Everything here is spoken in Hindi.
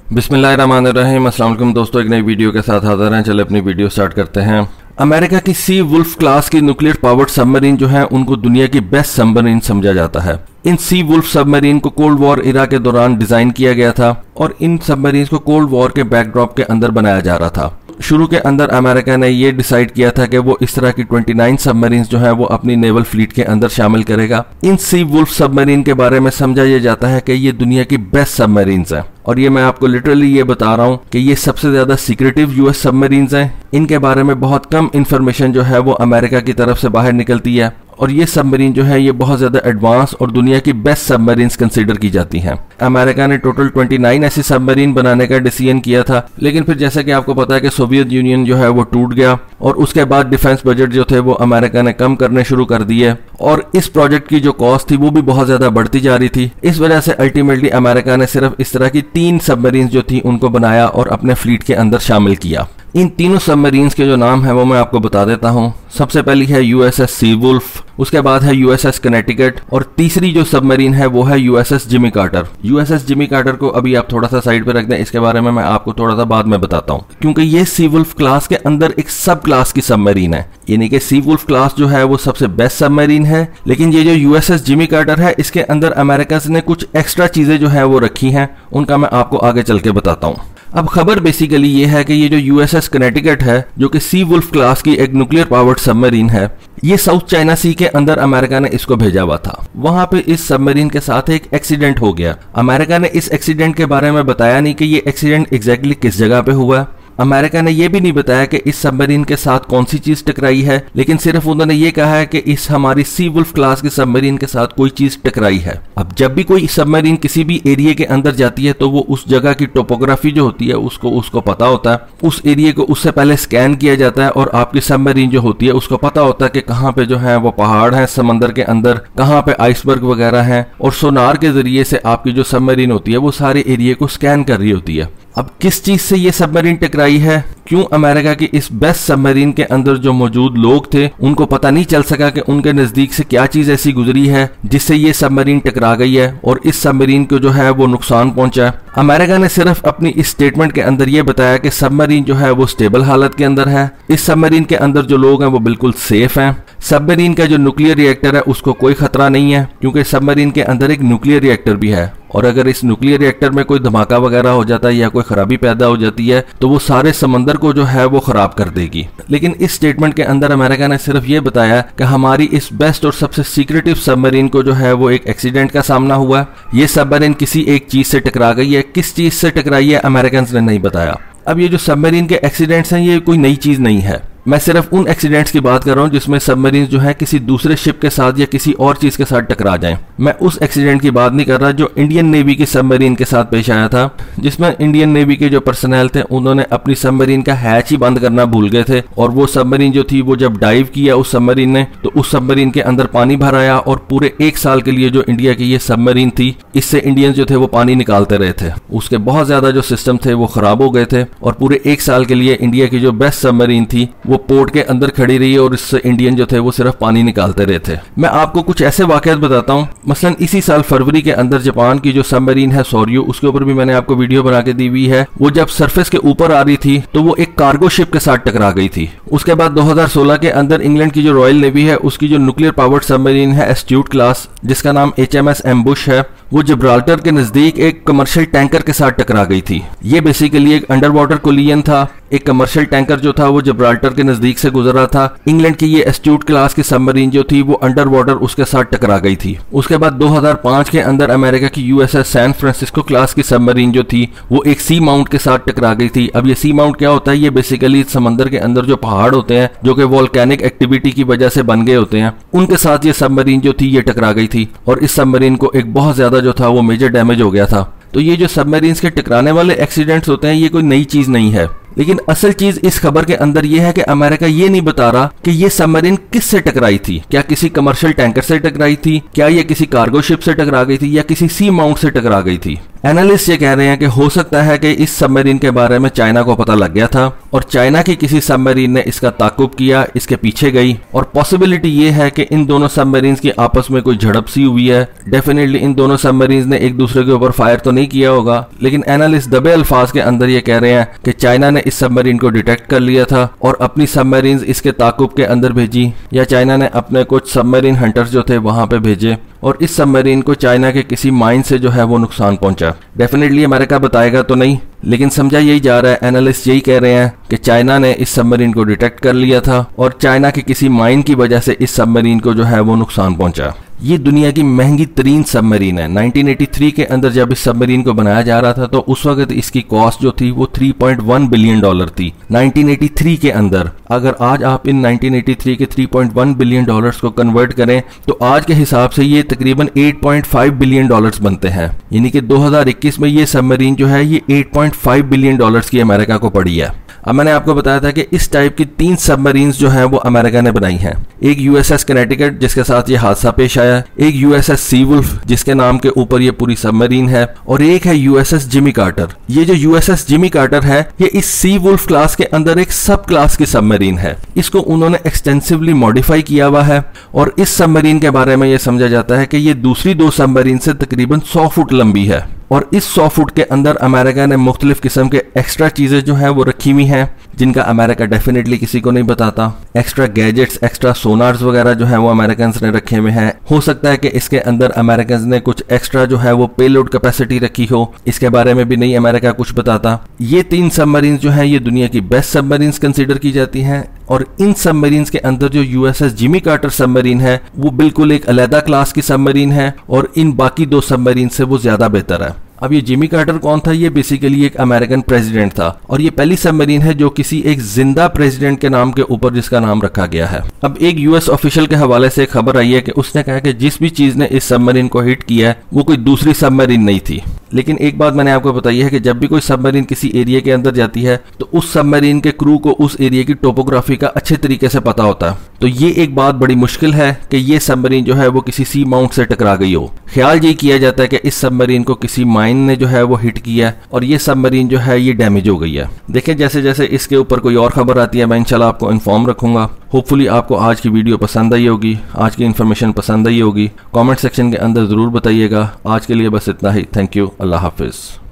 बिस्मिल्लाहिर्रहमानिर्रहीम। अस्सलाम वालेकुम दोस्तों, एक नई वीडियो के साथ हाजिर हैं। चले अपनी वीडियो स्टार्ट करते हैं। अमेरिका की सी वुल्फ क्लास की न्यूक्लियर पावर्ड सबमरीन जो है उनको दुनिया की बेस्ट सबमरीन समझा जाता है। इन सी वुल्फ सबमरीन को कोल्ड वॉर इरा के दौरान डिजाइन किया गया था और इन सबमरीन को कोल्ड वॉर के बैकड्रॉप के अंदर बनाया जा रहा था। शुरू के अंदर अमेरिका ने यह डिसाइड किया था कि वो इस तरह की 29 सबमरीन्स जो है वो अपनी नेवल फ्लीट के अंदर शामिल करेगा। इन सी वुल्फ सबमरीन के बारे में समझा यह जाता है कि ये दुनिया की बेस्ट सबमरीन्स हैं और ये मैं आपको लिटरली ये बता रहा हूँ कि ये सबसे ज्यादा सीक्रेटिव यूएस सबमरीन्स हैं। इनके बारे में बहुत कम इंफॉर्मेशन जो है वो अमेरिका की तरफ से बाहर निकलती है और ये सबमरीन जो है ये बहुत ज्यादा एडवांस और दुनिया की बेस्ट सबमरीन्स कंसीडर की जाती हैं। अमेरिका ने टोटल 29 ऐसी सबमरीन बनाने का डिसीजन किया था, लेकिन फिर जैसा कि आपको पता है कि सोवियत यूनियन जो है वो टूट गया और उसके बाद डिफेंस बजट जो थे वो अमेरिका ने कम करने शुरू कर दिए और इस प्रोजेक्ट की जो कॉस्ट थी वो भी बहुत ज्यादा बढ़ती जा रही थी। इस वजह से अल्टीमेटली अमेरिका ने सिर्फ इस तरह की 3 सबमरीन जो थी उनको बनाया और अपने फ्लीट के अंदर शामिल किया। इन तीनों सबमरीन्स के जो नाम है वो मैं आपको बता देता हूँ। सबसे पहली है यूएसएस सी वुल्फ, उसके बाद है यूएसएस कनेटिकट और तीसरी जो सबमरीन है वो है USS Jimmy Carter. USS Jimmy Carter को अभी आप थोड़ा सा साइड पे रख दें, इसके बारे में मैं आपको थोड़ा सा बाद में बताता हूँ, क्योंकि ये सी वुल्फ क्लास के अंदर एक सब क्लास की सबमरीन है। यानी कि सी वुल्फ क्लास जो है वो सबसे बेस्ट सबमरीन है, लेकिन ये जो यूएसएस जिमी कार्टर है इसके अंदर अमेरिका ने कुछ एक्स्ट्रा चीजें जो है वो रखी हैं, उनका मैं आपको आगे चल के बताता हूँ। अब खबर बेसिकली ये है कि ये जो यूएसएस कनेटिकट है जो कि सी वुल्फ क्लास की एक न्यूक्लियर पावर्ड सबमरीन है, ये साउथ चाइना सी के अंदर अमेरिका ने इसको भेजा हुआ था। वहां पे इस सबमरीन के साथ एक एक्सीडेंट हो गया। अमेरिका ने इस एक्सीडेंट के बारे में बताया नहीं कि ये एक्सीडेंट एग्जैक्टली किस जगह पे हुआ। अमेरिका ने यह भी नहीं बताया कि इस सबमरीन के साथ कौन सी चीज टकराई है, लेकिन सिर्फ उन्होंने ये कहा है कि इस हमारी सी वुल्फ क्लास की सबमरीन के साथ कोई चीज टकराई है। अब जब भी कोई सबमरीन किसी भी एरिया के अंदर जाती है तो वो उस जगह की टोपोग्राफी जो होती है उसको पता होता है। उस एरिया को उससे पहले स्कैन किया जाता है और आपकी सबमरीन जो होती है उसको पता होता है कि कहाँ पे जो है वो पहाड़ है समंदर के अंदर, कहाँ पे आइसबर्ग वगैरह है, और सोनार के जरिए से आपकी जो सबमरीन होती है वो सारे एरिया को स्कैन कर रही होती है। अब किस चीज से ये सबमरीन टकराई है, क्यों अमेरिका की इस बेस्ट सबमरीन के अंदर जो मौजूद लोग थे उनको पता नहीं चल सका कि उनके नजदीक से क्या चीज ऐसी गुजरी है जिससे ये सबमरीन टकरा गई है और इस सबमरीन को जो है वो नुकसान पहुंचा है। अमेरिका ने सिर्फ अपनी इस स्टेटमेंट के अंदर ये बताया कि सबमरीन जो है वो स्टेबल हालत के अंदर है, इस सबमरीन के अंदर जो लोग हैं वो बिल्कुल सेफ हैं। सबमरीन का जो न्यूक्लियर रिएक्टर है उसको कोई खतरा नहीं है, क्योंकि सबमरीन के अंदर एक न्यूक्लियर रिएक्टर भी है और अगर इस न्यूक्लियर रिएक्टर में कोई धमाका वगैरह हो जाता है या कोई खराबी पैदा हो जाती है तो वो सारे समंदर को जो है वो खराब कर देगी। लेकिन इस स्टेटमेंट के अंदर अमेरिका ने सिर्फ ये बताया कि हमारी इस बेस्ट और सबसे सीक्रेटिव सबमरीन को जो है वो एक एक्सीडेंट का सामना हुआ। ये सबमरीन किसी एक चीज से टकरा गई है, किस चीज से टकराई है अमेरिकन ने नहीं बताया। अब ये जो सबमरीन के एक्सीडेंट्स हैं ये कोई नई चीज नहीं है, मैं सिर्फ उन एक्सीडेंट्स की बात कर रहा हूँ जिसमें सबमरीन जो है किसी दूसरे शिप के साथ या किसी और चीज के साथ टकरा जाएं। मैं उस एक्सीडेंट की बात नहीं कर रहा जो इंडियन नेवी की सबमरीन के साथ पेश आया था, जिसमें इंडियन नेवी के जो पर्सनल थे उन्होंने अपनी सबमरीन का हैच ही बंद करना भूल गए थे और वो सबमरीन जो थी वो जब डाइव किया उस सबमरीन ने तो उस सबमरीन के अंदर पानी भर आया और पूरे 1 साल के लिए जो इंडिया की ये सबमरीन थी इससे इंडियंस जो थे वो पानी निकालते रहे थे। उसके बहुत ज्यादा जो सिस्टम थे वो खराब हो गए थे और पूरे 1 साल के लिए इंडिया की जो बेस्ट सबमरीन थी वो पोर्ट के अंदर खड़ी रही और इससे इंडियन जो थे वो सिर्फ पानी निकालते रहे थे। मैं आपको कुछ ऐसे वाकयात बताता हूँ। मसलन इसी साल फरवरी के अंदर जापान की जो सबमरीन है सोर्यू, उसके ऊपर भी मैंने आपको वीडियो बना के दी हुई है, वो जब सरफेस के ऊपर आ रही थी तो वो एक कार्गो शिप के साथ टकरा गई थी। उसके बाद 2016 के अंदर इंग्लैंड की जो रॉयल नेवी है उसकी जो न्यूक्लियर पावर्ड सबमरीन है एस्ट्यूट क्लास, जिसका नाम HMS एम्बुश है, वो जिब्राल्टर के नजदीक एक कमर्शियल टैंकर के साथ टकरा गई थी। ये बेसिकली एक अंडर वाटर कोलिजन था। एक कमर्शियल टैंकर जो था वो जिब्राल्टर के नजदीक से गुजरा था। इंग्लैंड की ये एस्ट्यूट क्लास की सबमरीन जो थी वो अंडर वाटर उसके साथ टकरा गई थी। उसके बाद 2005 के अंदर अमेरिका की USS सैन फ्रांसिस्को क्लास की सबमरीन जो थी वो एक सी माउंट के साथ टकरा गई थी। अब ये सी माउंट क्या होता है, ये बेसिकली समंदर के अंदर जो पहाड़ होते हैं जो कि वोल्केनिक एक्टिविटी की वजह से बन गए होते हैं, उनके साथ ये सबमरीन जो थी ये टकरा गई थी और इस सबमरीन को एक बहुत ज्यादा जो था वो मेजर डैमेज हो गया था। तो ये जो सबमरीन्स के टकराने वाले एक्सीडेंट्स होते हैं ये कोई नई चीज नहीं है, लेकिन असल चीज इस खबर के अंदर यह है कि अमेरिका ये नहीं बता रहा कि ये सबमरीन किस से टकराई थी। क्या किसी कमर्शियल टैंकर से टकराई थी, क्या ये किसी कार्गो शिप से टकरा गई थी या किसी सी माउंट से टकरा गई थी। एनालिस्ट ये कह रहे हैं कि हो सकता है कि इस सबमरीन के बारे में चाइना को पता लग गया था और चाइना की किसी सबमरीन ने इसका ताकुब किया, इसके पीछे गई, और पॉसिबिलिटी ये है कि इन दोनों सबमरीन्स की आपस में कोई झड़प सी हुई है। डेफिनेटली इन दोनों सबमरीन्स ने एक दूसरे के ऊपर फायर तो नहीं किया होगा, लेकिन एनालिस्ट दबे अल्फाज के अंदर ये कह रहे हैं कि चाइना ने इस सबमरीन को डिटेक्ट कर लिया था और अपनी सबमरीन्स इसके ताकुब के अंदर भेजी, या चाइना ने अपने कुछ सबमरीन हंटर्स जो थे वहां पे भेजे और इस सबमरीन को चाइना के किसी माइन से जो है वो नुकसान पहुंचा। डेफिनेटली अमेरिका बताएगा तो नहीं, लेकिन समझा यही जा रहा है, एनालिस्ट यही कह रहे हैं कि चाइना ने इस सबमरीन को डिटेक्ट कर लिया था और चाइना के किसी माइन की वजह से इस सबमरीन को जो है वो नुकसान पहुंचा। ये दुनिया की महंगी तरीन सबमरीन है। 1983 के अंदर जब इस सबमरीन को बनाया जा रहा था तो उस वक्त इसकी कॉस्ट जो थी वो $3.1 बिलियन थी 1983 के अंदर। अगर आज आप इन 1983 के $3.1 बिलियन को कन्वर्ट करें तो आज के हिसाब से ये तकरीबन $8.5 बिलियन बनते हैं, यानी कि 2021 में ये सबमरीन जो है ये $8.5 बिलियन की अमेरिका को पड़ी है। अब मैंने आपको बताया था कि इस टाइप की 3 सबमरीन्स जो हैं वो अमेरिका ने बनाई हैं। एक यूएसएस कनेटिकट जिसके साथ ये हादसा पेश आया, एक यूएसएस सी वुल्फ जिसके नाम के ऊपर ये पूरी सबमरीन है, और एक है यूएसएस जिमी कार्टर। ये जो यूएसएस जिमी कार्टर है ये इस सी वुल्फ क्लास के अंदर एक सब क्लास की सबमरीन है। इसको उन्होंने एक्सटेंसिवली मॉडिफाई किया हुआ है और इस सबमरीन के बारे में ये समझा जाता है कि ये दूसरी 2 सबमरीन से तकरीबन 100 फुट लंबी है और इस 100 फुट के अंदर अमेरिका ने मुख्तलिफ किस्म के एक्स्ट्रा चीजें जो है वो रखी हुई हैं जिनका अमेरिका डेफिनेटली किसी को नहीं बताता। एक्स्ट्रा गैजेट्स, एक्स्ट्रा सोनार्स वगैरह जो है वो अमेरिकन ने रखे हुए हैं। हो सकता है कि इसके अंदर अमेरिकन ने कुछ एक्स्ट्रा जो है वो पेलोड कैपेसिटी रखी हो, इसके बारे में भी नहीं अमेरिका कुछ बताता। ये 3 सबमरीन जो है ये दुनिया की बेस्ट सबमरीन्स कंसिडर की जाती हैं और इन सबमरीन्स के अंदर जो यूएसएस जिमी कार्टर सबमरीन है वो बिल्कुल एक अलहदा क्लास की सबमरीन है और इन बाकी 2 सबमरीन से वो ज्यादा बेहतर है। अब ये जिमी कार्टर कौन था? ये बेसिकली एक अमेरिकन प्रेसिडेंट था और ये पहली सबमरीन है जो किसी एक जिंदा प्रेसिडेंट के नाम के ऊपर जिसका नाम रखा गया है। अब एक यूएस ऑफिशियल के हवाले से एक खबर आई है कि उसने कहा कि जिस भी चीज ने इस सबमरीन को हिट किया है वो कोई दूसरी सबमरीन नहीं थी। लेकिन एक बात मैंने आपको बताई है कि जब भी कोई सबमरीन किसी एरिया के अंदर जाती है तो उस सबमरीन के क्रू को उस एरिया की टोपोग्राफी का अच्छे तरीके से पता होता है। तो ये एक बात बड़ी मुश्किल है कि ये सबमरीन जो है वो किसी सी माउंट से टकरा गई हो। ख्याल ये किया जाता है कि इस सबमरीन को किसी माइन ने जो है वो हिट किया और ये सबमरीन जो है ये डैमेज हो गई है। देखें जैसे जैसे इसके ऊपर कोई और खबर आती है मैं इंशाल्लाह आपको इन्फॉर्म रखूंगा। होपफुली आपको आज की वीडियो पसंद आई होगी, आज की इन्फॉर्मेशन पसंद आई होगी। कमेंट सेक्शन के अंदर जरूर बताइएगा। आज के लिए बस इतना ही। Thank you. Allah Hafiz.